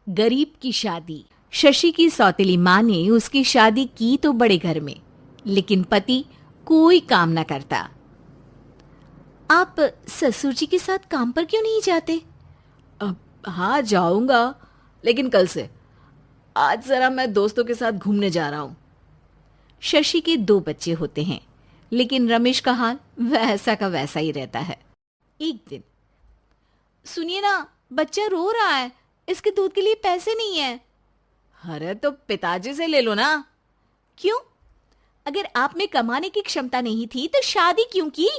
गरीब की शादी। शशि की सौतेली माँ ने उसकी शादी की तो बड़े घर में, लेकिन पति कोई काम न करता। आप ससुर जी के साथ काम पर क्यों नहीं जाते? हाँ जाऊंगा, लेकिन कल से। आज जरा मैं दोस्तों के साथ घूमने जा रहा हूँ। शशि के 2 बच्चे होते हैं, लेकिन रमेश का हाल वैसा का वैसा ही रहता है। एक दिन, सुनिए ना, बच्चा रो रहा है, इसके दूध के लिए पैसे नहीं है। अरे तो पिताजी से ले लो ना। क्यों? अगर आप में कमाने की क्षमता नहीं थी तो शादी क्यों की?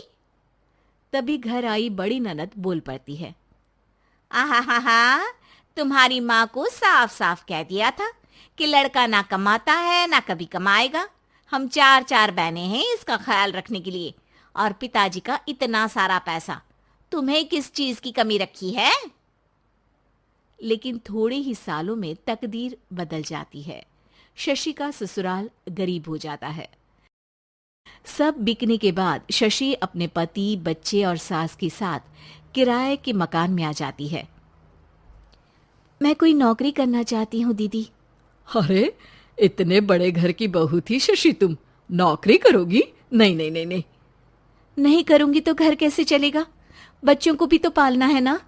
तभी घर आई बड़ी ननद बोल पड़ती है। आहा हा हा, तुम्हारी माँ को साफ साफ कह दिया था कि लड़का ना कमाता है ना कभी कमाएगा। हम 4 बहनें हैं इसका ख्याल रखने के लिए, और पिताजी का इतना सारा पैसा, तुम्हें किस चीज की कमी रखी है? लेकिन थोड़े ही सालों में तकदीर बदल जाती है। शशि का ससुराल गरीब हो जाता है। सब बिकने के बाद शशि अपने पति, बच्चे और सास के साथ किराए के मकान में आ जाती है। मैं कोई नौकरी करना चाहती हूँ दीदी। अरे इतने बड़े घर की बहू थी शशि, तुम नौकरी करोगी? नहीं नहीं नहीं नहीं। नहीं करूंगी तो घर कैसे चलेगा? बच्चों को भी तो पालना है ना।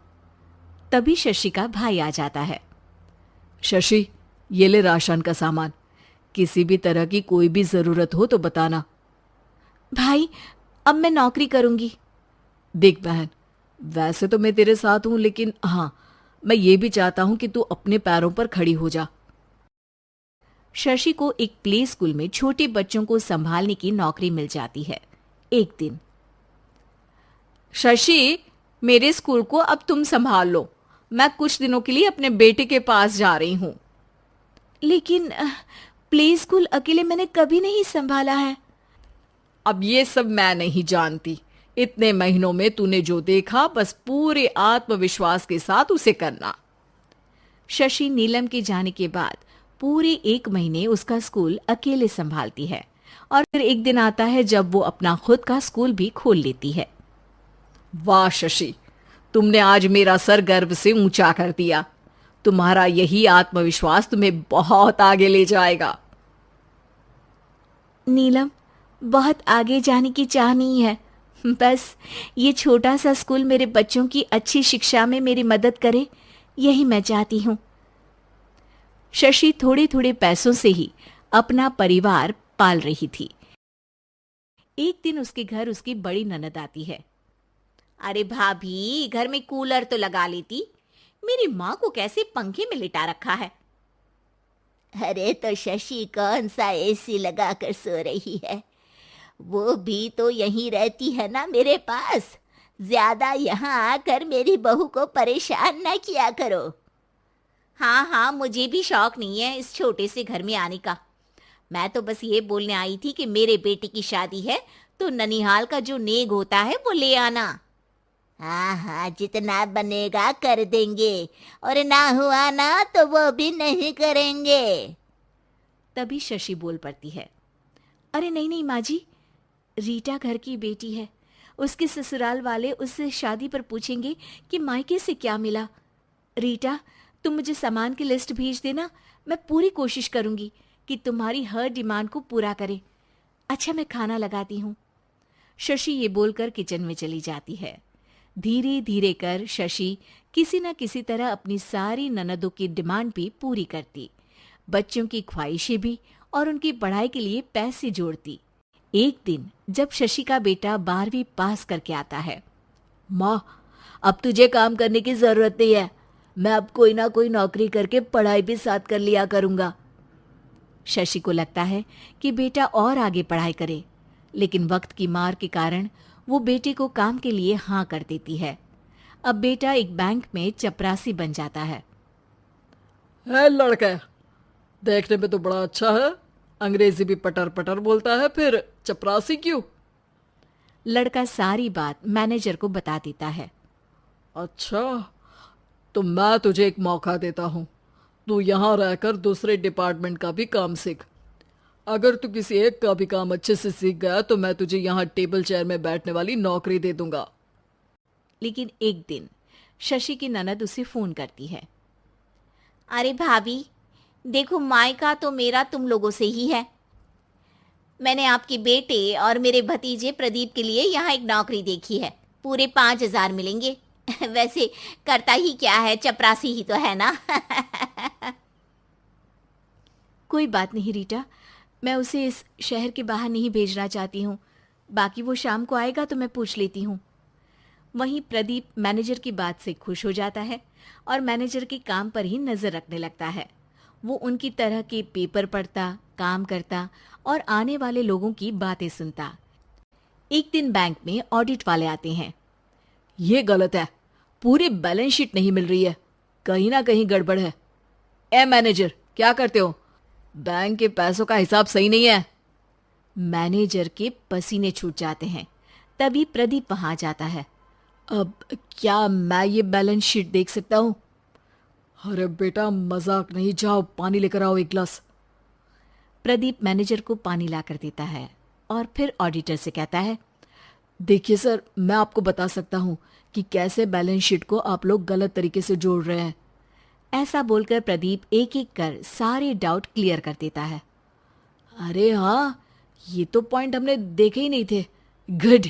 तभी शशि का भाई आ जाता है। शशि, ये ले राशन का सामान, किसी भी तरह की कोई भी जरूरत हो तो बताना। भाई, अब मैं नौकरी करूंगी। देख बहन, वैसे तो मैं तेरे साथ हूं, लेकिन हाँ, मैं ये भी चाहता हूं कि तू अपने पैरों पर खड़ी हो जा। शशि को एक प्ले स्कूल में छोटे बच्चों को संभालने की नौकरी मिल जाती है। एक दिन, शशि, मेरे स्कूल को अब तुम संभाल लो। मैं कुछ दिनों के लिए अपने बेटे के पास जा रही हूं। लेकिन प्ले स्कूल अकेले मैंने कभी नहीं संभाला है। अब ये सब मैं नहीं जानती। इतने महीनों में तूने जो देखा, बस पूरे आत्मविश्वास के साथ उसे करना। शशि नीलम के जाने के बाद पूरे 1 महीने उसका स्कूल अकेले संभालती है, और फिर एक दिन आता है जब वो अपना खुद का स्कूल भी खोल लेती है। वाह शशि, तुमने आज मेरा सर गर्व से ऊंचा कर दिया। तुम्हारा यही आत्मविश्वास तुम्हें बहुत आगे ले जाएगा। नीलम, बहुत आगे जाने की चाह नहीं है, बस ये छोटा सा स्कूल मेरे बच्चों की अच्छी शिक्षा में मेरी मदद करे, यही मैं चाहती हूँ। शशि थोड़े थोड़े पैसों से ही अपना परिवार पाल रही थी। एक दिन उसके घर उसकी बड़ी ननद आती है। अरे भाभी, घर में कूलर तो लगा लेती, मेरी माँ को कैसे पंखे में लिटा रखा है? अरे तो शशि कौन सा एसी लगा कर सो रही है? वो भी तो यहीं रहती है ना मेरे पास। ज्यादा यहाँ आकर मेरी बहू को परेशान ना किया करो। हाँ हाँ, मुझे भी शौक नहीं है इस छोटे से घर में आने का। मैं तो बस ये बोलने आई थी कि मेरे बेटे की शादी है तो ननिहाल का जो नेग होता है वो ले आना। हाँ हाँ, जितना बनेगा कर देंगे, और ना हुआ ना तो वो भी नहीं करेंगे। तभी शशि बोल पड़ती है। अरे नहीं नहीं माँ जी, रीटा घर की बेटी है, उसके ससुराल वाले उससे शादी पर पूछेंगे कि मायके से क्या मिला। रीटा, तुम मुझे सामान की लिस्ट भेज देना, मैं पूरी कोशिश करूंगी कि तुम्हारी हर डिमांड को पूरा करे। अच्छा, मैं खाना लगाती हूँ। शशि ये बोलकर किचन में चली जाती है। धीरे धीरे कर शशि किसी न किसी तरह अपनी सारी ननदों की डिमांड भी पूरी करती, बच्चों की ख्वाहिशें भी, और उनकी पढ़ाई के लिए पैसे जोड़ती। एक दिन जब शशि का बेटा 12वीं पास करके आता है। माँ, अब तुझे काम करने की जरूरत नहीं है, मैं अब कोई ना कोई नौकरी करके पढ़ाई भी साथ कर लिया करूंगा। शशि को लगता है कि बेटा और आगे पढ़ाई करे, लेकिन वक्त की मार के कारण वो बेटे को काम के लिए हाँ कर देती है। अब बेटा एक बैंक में चपरासी बन जाता है। लड़का देखने में तो बड़ा अच्छा है, अंग्रेजी भी पटर पटर बोलता है, फिर चपरासी क्यों? लड़का सारी बात मैनेजर को बता देता है। अच्छा, तो मैं तुझे एक मौका देता हूँ, तू यहाँ रहकर दूसरे डिपार्टमेंट का भी काम सीख। अगर तू किसी एक का भी काम अच्छे से सीख गया तो मैं तुझे यहाँ टेबल चेयर में बैठने वाली नौकरी दे दूंगा। लेकिन एक दिन शशि की ननद उसे फोन करती है। अरे भाभी, देखो मायका तो मेरा तुम लोगों से ही है। मैंने आपके बेटे और मेरे भतीजे प्रदीप के लिए यहाँ एक नौकरी देखी है, पूरे 5,000 मिलेंगे। वैसे करता ही क्या है, चपरासी ही तो है ना। कोई बात नहीं रीटा, मैं उसे इस शहर के बाहर नहीं भेजना चाहती हूँ। बाकी वो शाम को आएगा तो मैं पूछ लेती हूँ। वहीं प्रदीप मैनेजर की बात से खुश हो जाता है और मैनेजर के काम पर ही नजर रखने लगता है। वो उनकी तरह के पेपर पढ़ता, काम करता और आने वाले लोगों की बातें सुनता। एक दिन बैंक में ऑडिट वाले आते हैं। ये गलत है, पूरी बैलेंस शीट नहीं मिल रही है, कहीं ना कहीं गड़बड़ है। ए मैनेजर, क्या करते हो? बैंक के पैसों का हिसाब सही नहीं है। मैनेजर के पसीने छूट जाते हैं। तभी प्रदीप वहां जाता है। अब क्या मैं ये बैलेंस शीट देख सकता हूँ? अरे बेटा मजाक नहीं, जाओ पानी लेकर आओ एक गिलास। प्रदीप मैनेजर को पानी लाकर देता है और फिर ऑडिटर से कहता है, देखिए सर, मैं आपको बता सकता हूँ कि कैसे बैलेंस शीट को आप लोग गलत तरीके से जोड़ रहे हैं। ऐसा बोलकर प्रदीप एक एक कर सारे डाउट क्लियर कर देता है। अरे हाँ, ये तो पॉइंट हमने देखे ही नहीं थे। गुड,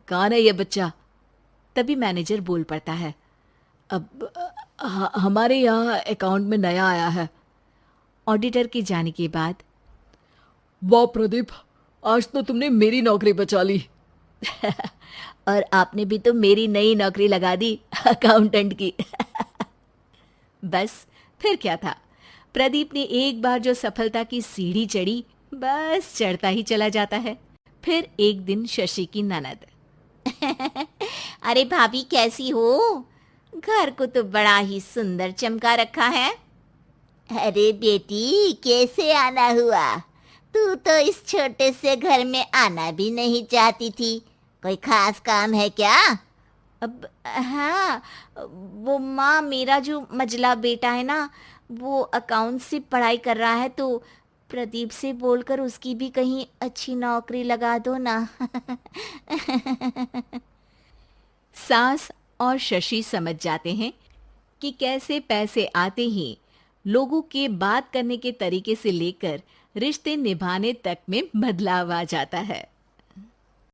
कौन है ये बच्चा? तभी मैनेजर बोल पड़ता है, अब हमारे यहाँ अकाउंट में नया आया है। ऑडिटर के जाने के बाद, वाह प्रदीप, आज तो तुमने मेरी नौकरी बचा ली। और आपने भी तो मेरी नई नौकरी लगा दी, अकाउंटेंट की। बस फिर क्या था, प्रदीप ने एक बार जो सफलता की सीढ़ी चढ़ी, बस चढ़ता ही चला जाता है। फिर एक दिन शशि की ननद, अरे भाभी कैसी हो? घर को तो बड़ा ही सुंदर चमका रखा है। अरे बेटी, कैसे आना हुआ? तू तो इस छोटे से घर में आना भी नहीं चाहती थी। कोई खास काम है क्या? अब हाँ, वो माँ, मेरा जो मजला बेटा है ना, वो अकाउंट से पढ़ाई कर रहा है, तो प्रदीप से बोलकर उसकी भी कहीं अच्छी नौकरी लगा दो ना। सास और शशि समझ जाते हैं कि कैसे पैसे आते ही लोगों के बात करने के तरीके से लेकर रिश्ते निभाने तक में बदलाव आ जाता है।